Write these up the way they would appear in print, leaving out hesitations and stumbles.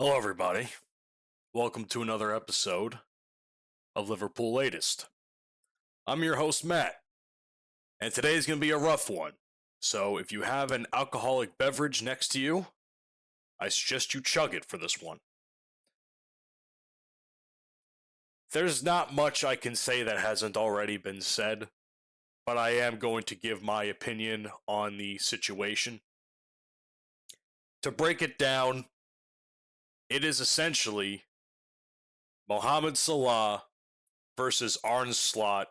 Hello, everybody. Welcome to another episode of Liverpool Latest. I'm your host, Matt, and today's going to be a rough one. So, if you have an alcoholic beverage next to you, I suggest you chug it for this one. There's not much I can say that hasn't already been said, but I am going to give my opinion on the situation. To break it down, it is essentially Mohamed Salah versus Arne Slot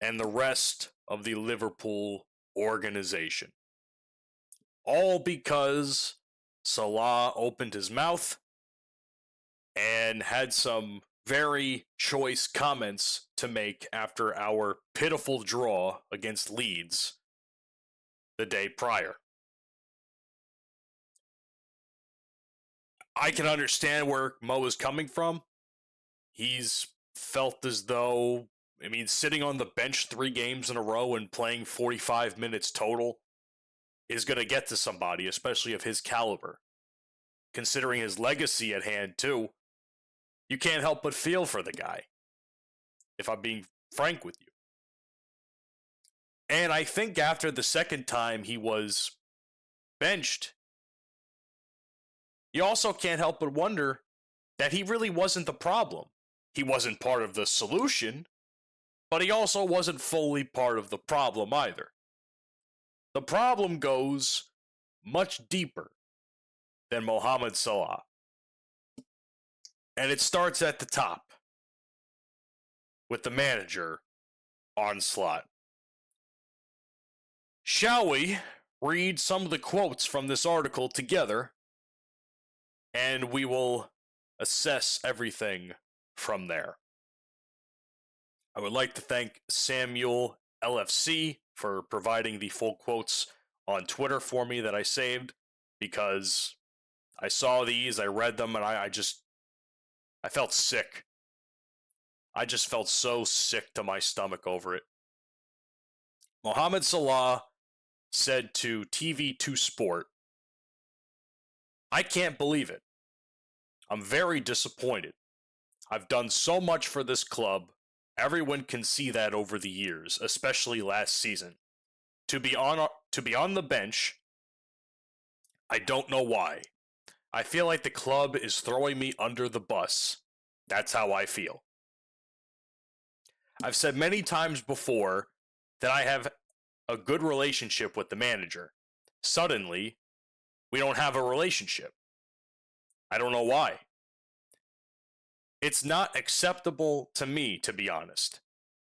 and the rest of the Liverpool organization. All because Salah opened his mouth and had some very choice comments to make after our pitiful draw against Leeds the day prior. I can understand where Mo is coming from. He's felt as though, sitting on the bench 3 games in a row and playing 45 minutes total is going to get to somebody, especially of his caliber. Considering his legacy at hand, too, you can't help but feel for the guy, if I'm being frank with you. And I think after the second time he was benched, you also can't help but wonder that he really wasn't the problem. He wasn't part of the solution, but he also wasn't fully part of the problem either. The problem goes much deeper than Mohamed Salah. And it starts at the top with the manager, Arne Slot. Shall we read some of the quotes from this article together, and we will assess everything from there. I would like to thank Samuel LFC for providing the full quotes on Twitter for me that I saved, because I saw these, I read them, and I felt sick. I just felt so sick to my stomach over it. Mohamed Salah said to TV2 Sport, "I can't believe it. I'm very disappointed. I've done so much for this club. Everyone can see that over the years, especially last season. To be on the bench, I don't know why. I feel like the club is throwing me under the bus. That's how I feel. I've said many times before that I have a good relationship with the manager. Suddenly, we don't have a relationship. I don't know why. It's not acceptable to me, to be honest.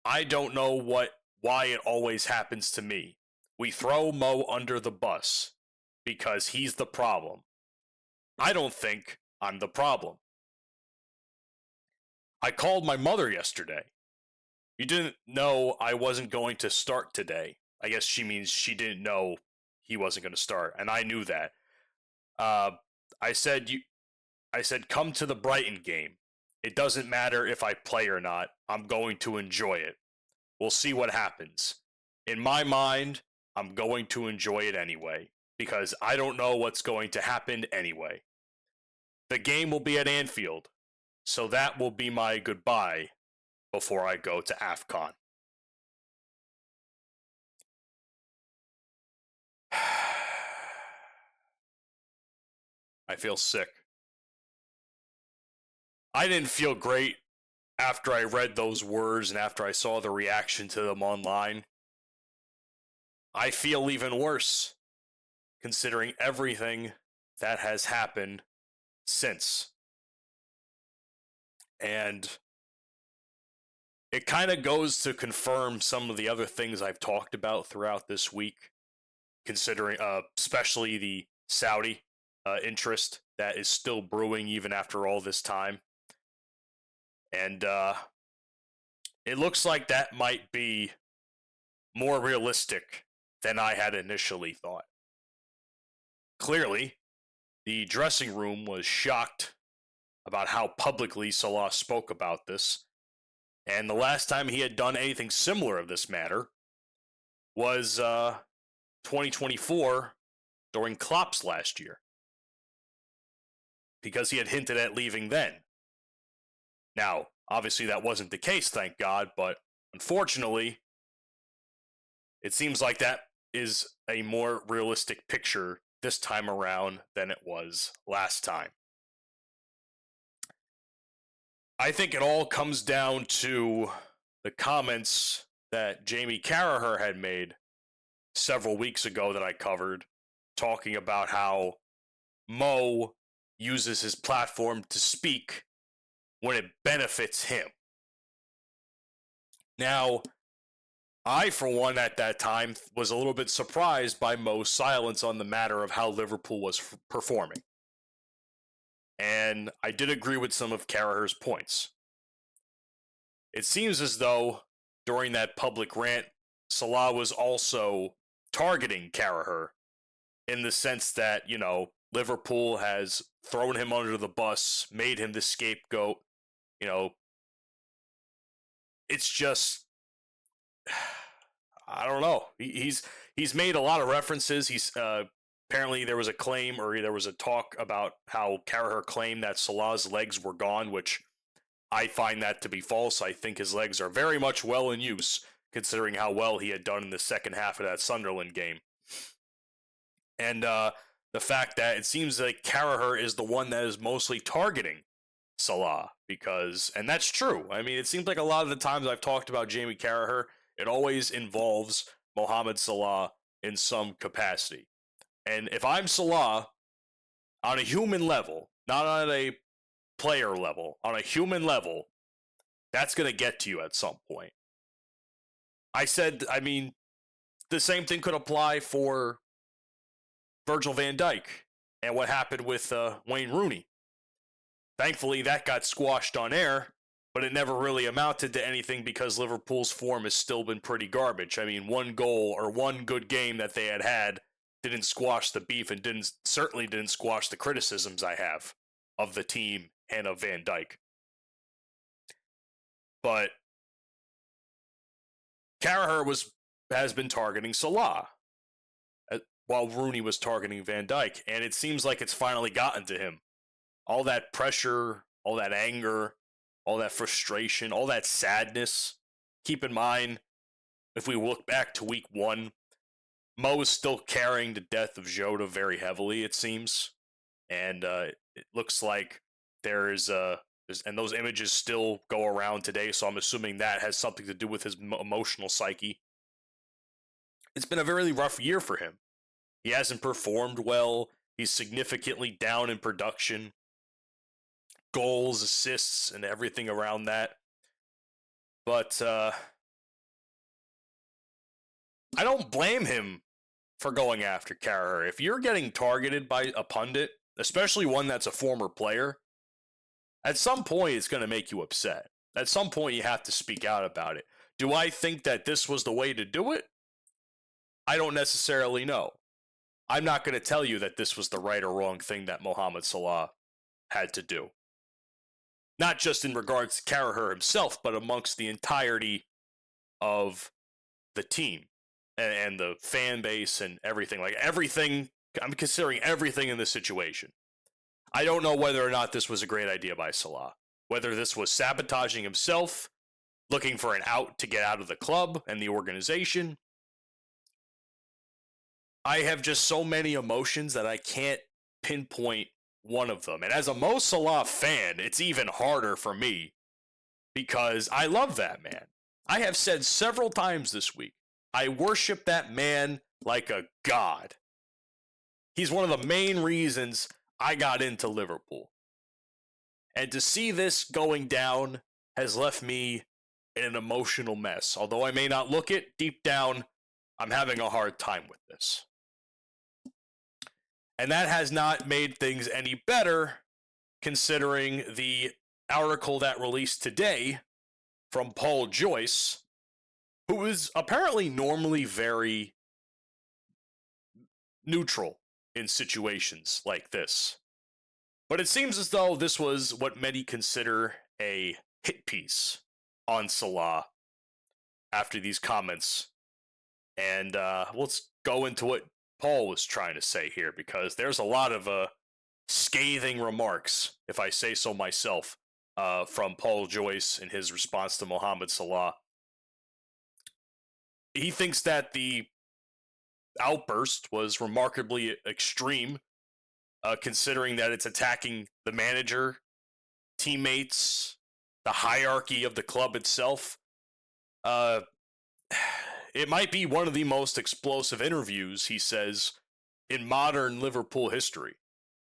I don't know why it always happens to me. We throw Mo under the bus because he's the problem. I don't think I'm the problem. I called my mother yesterday. You didn't know I wasn't going to start today." I guess she means she didn't know he wasn't going to start, and I knew that. I said, come to the Brighton game. It doesn't matter if I play or not. I'm going to enjoy it. We'll see what happens. In my mind, I'm going to enjoy it anyway, because I don't know what's going to happen anyway. The game will be at Anfield, so that will be my goodbye before I go to AFCON. I feel sick. I didn't feel great after I read those words and after I saw the reaction to them online. I feel even worse, considering everything that has happened since. And it kind of goes to confirm some of the other things I've talked about throughout this week, considering especially the Saudi interest that is still brewing even after all this time. And it looks like that might be more realistic than I had initially thought. Clearly, the dressing room was shocked about how publicly Salah spoke about this, and the last time he had done anything similar of this matter was 2024 during Klopp's last year. because he had hinted at leaving then. Now, obviously that wasn't the case, thank God, but unfortunately, it seems like that is a more realistic picture this time around than it was last time. I think it all comes down to the comments that Jamie Carragher had made several weeks ago that I covered, talking about how Mo uses his platform to speak when it benefits him. Now, I, for one, at that time, was a little bit surprised by Mo's silence on the matter of how Liverpool was performing. And I did agree with some of Carragher's points. It seems as though, during that public rant, Salah was also targeting Carragher in the sense that, you know, Liverpool has thrown him under the bus, made him the scapegoat. You know, it's just, I don't know. He's made a lot of references. He's apparently there was a claim, or there was a talk about how Carragher claimed that Salah's legs were gone, which I find that to be false. I think his legs are very much well in use, considering how well he had done in the second half of that Sunderland game. And the fact that it seems like Carragher is the one that is mostly targeting Salah, because, and that's true. I mean, it seems like a lot of the times I've talked about Jamie Carragher, it always involves Mohamed Salah in some capacity. And if I'm Salah, on a human level, not on a player level, on a human level, that's going to get to you at some point. I mean, the same thing could apply for Virgil van Dijk and what happened with Wayne Rooney. Thankfully, that got squashed on air, but it never really amounted to anything because Liverpool's form has still been pretty garbage. I mean, one goal or one good game that they had didn't squash the beef and certainly didn't squash the criticisms I have of the team and of Van Dijk. But Carragher has been targeting Salah while Rooney was targeting Van Dijk, and it seems like it's finally gotten to him. All that pressure, all that anger, all that frustration, all that sadness. Keep in mind, if we look back to week 1, Mo is still carrying the death of Jota very heavily, it seems. And it looks like and those images still go around today, so I'm assuming that has something to do with his emotional psyche. It's been a very rough year for him. He hasn't performed well. He's significantly down in production. Goals, assists, and everything around that. But I don't blame him for going after Carragher. If you're getting targeted by a pundit, especially one that's a former player, at some point it's going to make you upset. At some point you have to speak out about it. Do I think that this was the way to do it? I don't necessarily know. I'm not going to tell you that this was the right or wrong thing that Mohamed Salah had to do. Not just in regards to Carragher himself, but amongst the entirety of the team and the fan base and everything. Like everything, I'm considering everything in this situation. I don't know whether or not this was a great idea by Salah. Whether this was sabotaging himself, looking for an out to get out of the club and the organization. I have just so many emotions that I can't pinpoint one of them. And as a Mo Salah fan, it's even harder for me because I love that man. I have said several times this week, I worship that man like a god. He's one of the main reasons I got into Liverpool. And to see this going down has left me in an emotional mess. Although I may not look it, deep down, I'm having a hard time with this. And that has not made things any better, considering the article that released today from Paul Joyce, who is apparently normally very neutral in situations like this. But it seems as though this was what many consider a hit piece on Salah after these comments. And let's go into what Paul was trying to say here, because there's a lot of scathing remarks, if I say so myself, from Paul Joyce in his response to Mohamed Salah. He thinks that the outburst was remarkably extreme, considering that it's attacking the manager, teammates, the hierarchy of the club itself. Uh, it might be one of the most explosive interviews, he says, in modern Liverpool history,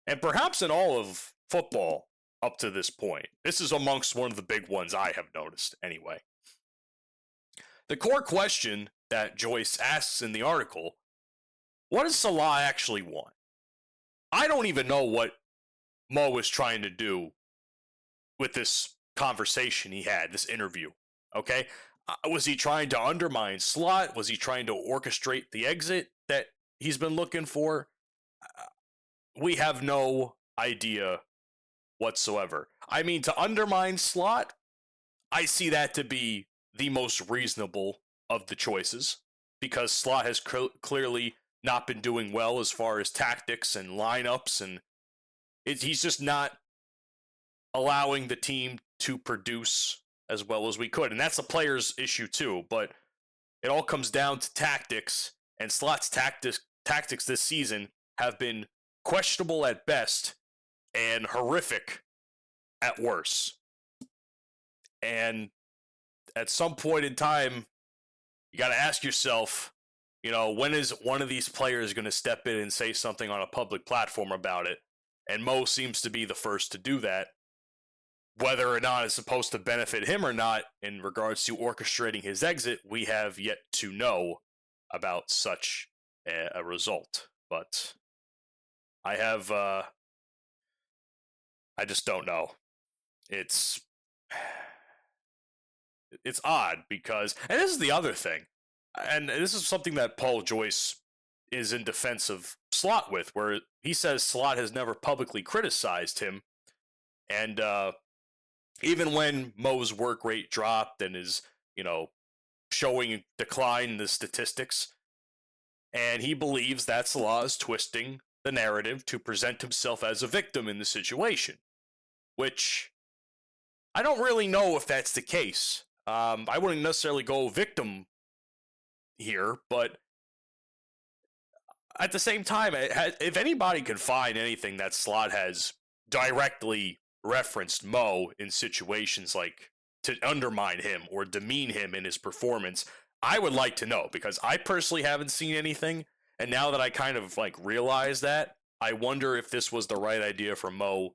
and perhaps in all of football up to this point. This is amongst one of the big ones I have noticed, anyway. The core question that Joyce asks in the article: what does Salah actually want? I don't even know what Mo was trying to do with this conversation he had, this interview. Okay? Was he trying to undermine Slot? Was he trying to orchestrate the exit that he's been looking for? We have no idea whatsoever. I mean, to undermine Slot, I see that to be the most reasonable of the choices, because Slot has clearly not been doing well as far as tactics and lineups, and he's just not allowing the team to produce as well as we could. And that's a player's issue too, but it all comes down to tactics, and Slot's tactics this season have been questionable at best and horrific at worst. And at some point in time, you got to ask yourself, when is one of these players going to step in and say something on a public platform about it? And Mo seems to be the first to do that. Whether or not it's supposed to benefit him or not in regards to orchestrating his exit, we have yet to know about such a result. But I just don't know. It's odd because, and this is the other thing, and this is something that Paul Joyce is in defense of Slot with, where he says Slot has never publicly criticized him, and even when Mo's work rate dropped and is, showing a decline in the statistics, and he believes that Salah is twisting the narrative to present himself as a victim in the situation, which I don't really know if that's the case. I wouldn't necessarily go victim here, but at the same time, if anybody can find anything that Slot has directly referenced Mo in situations like to undermine him or demean him in his performance, I would like to know, because I personally haven't seen anything. And now that I kind of realize that, I wonder if this was the right idea for Mo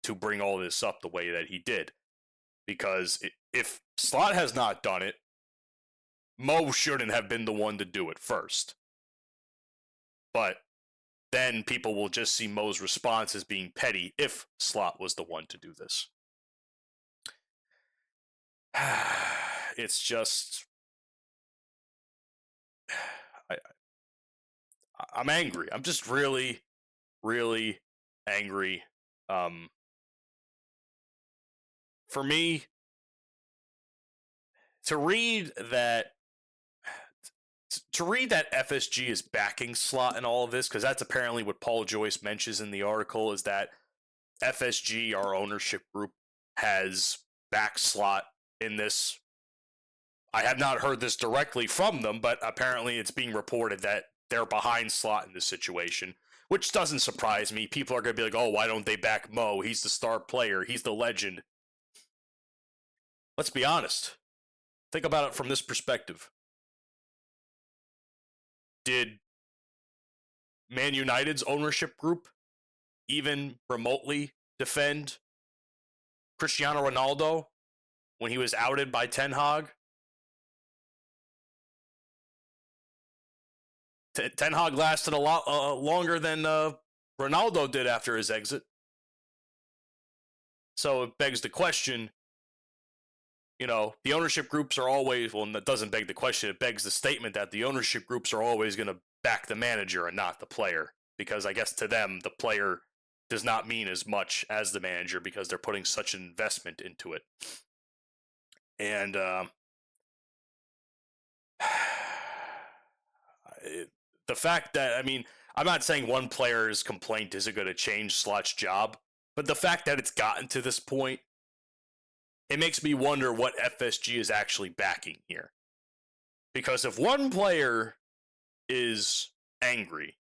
to bring all this up the way that he did. Because if Slot has not done it, Mo shouldn't have been the one to do it first. But then people will just see Mo's response as being petty if Slot was the one to do this. It's just... I'm angry. I'm just really, really angry. For me, to read that FSG is backing Slot in all of this, because that's apparently what Paul Joyce mentions in the article, is that FSG, our ownership group, has backed Slot in this. I have not heard this directly from them, but apparently it's being reported that they're behind Slot in this situation, which doesn't surprise me. People are going to be like, oh, why don't they back Mo? He's the star player. He's the legend. Let's be honest. Think about it from this perspective. Did Man United's ownership group even remotely defend Cristiano Ronaldo when he was outed by Ten Hag? Ten Hag lasted a lot longer than Ronaldo did after his exit. So it begs the question, the ownership groups are always, well, that doesn't beg the question, it begs the statement that the ownership groups are always going to back the manager and not the player. Because I guess to them, the player does not mean as much as the manager because they're putting such an investment into it. And the fact that, I'm not saying one player's complaint isn't going to change Slot's job, but the fact that it's gotten to this point, it makes me wonder what FSG is actually backing here. Because if one player is angry,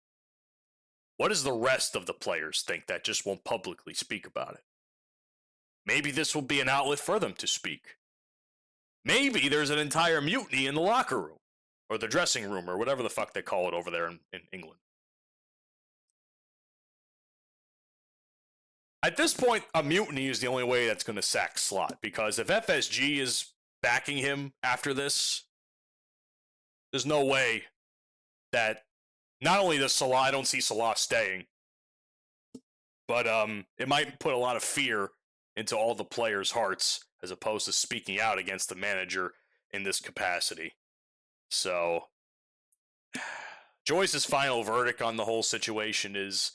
what does the rest of the players think that just won't publicly speak about it? Maybe this will be an outlet for them to speak. Maybe there's an entire mutiny in the locker room, or the dressing room, or whatever the fuck they call it over there in England. At this point, a mutiny is the only way that's going to sack Slot, because if FSG is backing him after this, there's no way that not only does Salah, I don't see Salah staying, but it might put a lot of fear into all the players' hearts as opposed to speaking out against the manager in this capacity. So, Joyce's final verdict on the whole situation is,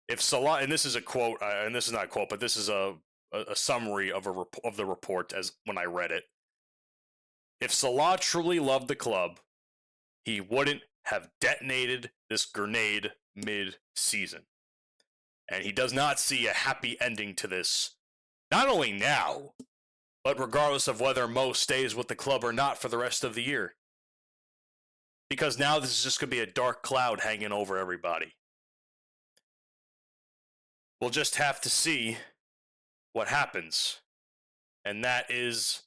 if Salah, and this is a quote, and this is not a quote, but this is a summary of the report as when I read it. If Salah truly loved the club, he wouldn't have detonated this grenade mid-season. And he does not see a happy ending to this, not only now, but regardless of whether Mo stays with the club or not for the rest of the year. Because now this is just going to be a dark cloud hanging over everybody. We'll just have to see what happens. And that is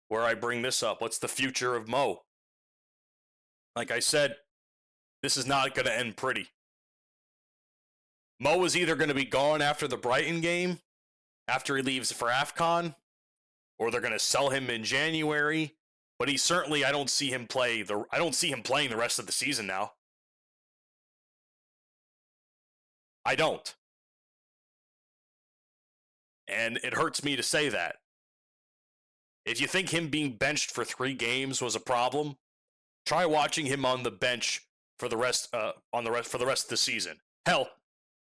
where I bring this up. What's the future of Mo? Like I said, this is not going to end pretty. Mo is either going to be gone after the Brighton game, after he leaves for AFCON, or they're going to sell him in January. But he certainly, I don't see him playing the rest of the season now. I don't. And it hurts me to say that. If you think him being benched for 3 games was a problem, try watching him on the bench for the rest of the season. Hell,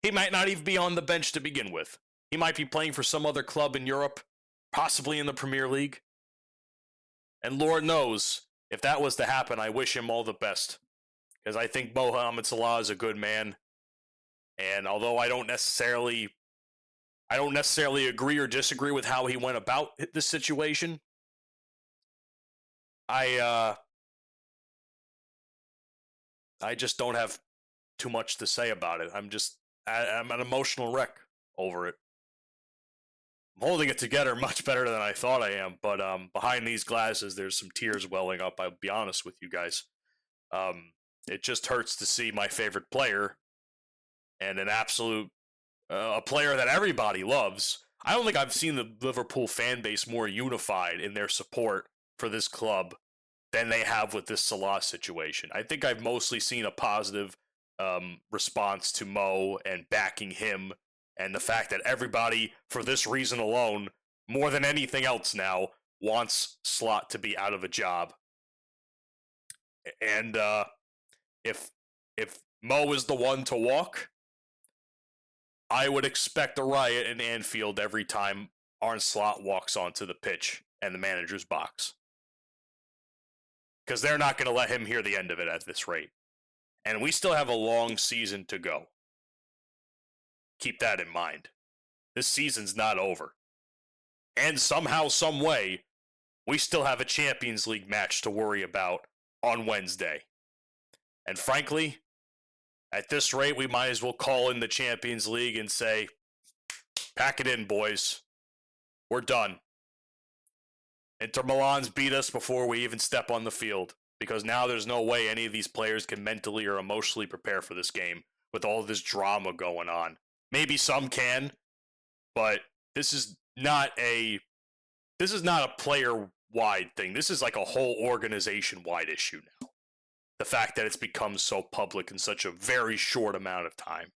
he might not even be on the bench to begin with. He might be playing for some other club in Europe, possibly in the Premier League. And Lord knows, if that was to happen, I wish him all the best. Because I think Mohamed Salah is a good man. And although I don't necessarily agree or disagree with how he went about this situation, I just don't have too much to say about it. I'm an emotional wreck over it. I'm holding it together much better than I thought I am, but behind these glasses, there's some tears welling up, I'll be honest with you guys. It just hurts to see my favorite player and an absolute a player that everybody loves. I don't think I've seen the Liverpool fan base more unified in their support for this club than they have with this Salah situation. I think I've mostly seen a positive response to Mo and backing him, and the fact that everybody, for this reason alone, more than anything else now, wants Slot to be out of a job. And if Mo is the one to walk, I would expect a riot in Anfield every time Arne Slot walks onto the pitch and the manager's box. Because they're not going to let him hear the end of it at this rate. And we still have a long season to go. Keep that in mind. This season's not over. And somehow, some way, we still have a Champions League match to worry about on Wednesday. And frankly, at this rate, we might as well call in the Champions League and say, pack it in, boys. We're done. Inter Milan's beat us before we even step on the field, because now there's no way any of these players can mentally or emotionally prepare for this game with all this drama going on. Maybe some can, but this is not a player-wide thing. This is like a whole organization-wide issue now. The fact that it's become so public in such a very short amount of time.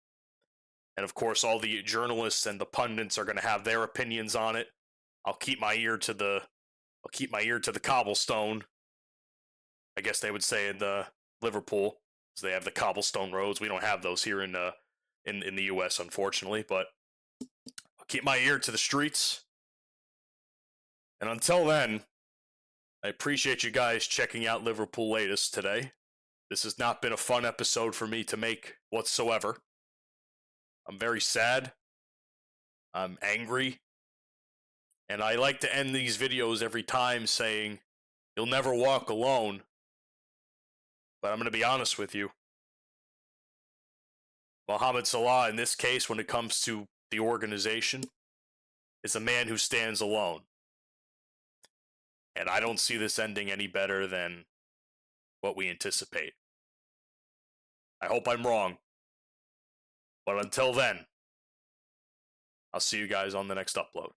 And of course, all the journalists and the pundits are going to have their opinions on it. I'll keep my ear to the cobblestone. I guess they would say in the Liverpool, because they have the cobblestone roads. We don't have those here in the U.S., unfortunately. But I'll keep my ear to the streets. And until then, I appreciate you guys checking out Liverpool Latest today. This has not been a fun episode for me to make whatsoever. I'm very sad. I'm angry. And I like to end these videos every time saying, "You'll never walk alone." But I'm going to be honest with you. Mohamed Salah, in this case, when it comes to the organization, is a man who stands alone. And I don't see this ending any better than what we anticipate. I hope I'm wrong. But until then, I'll see you guys on the next upload.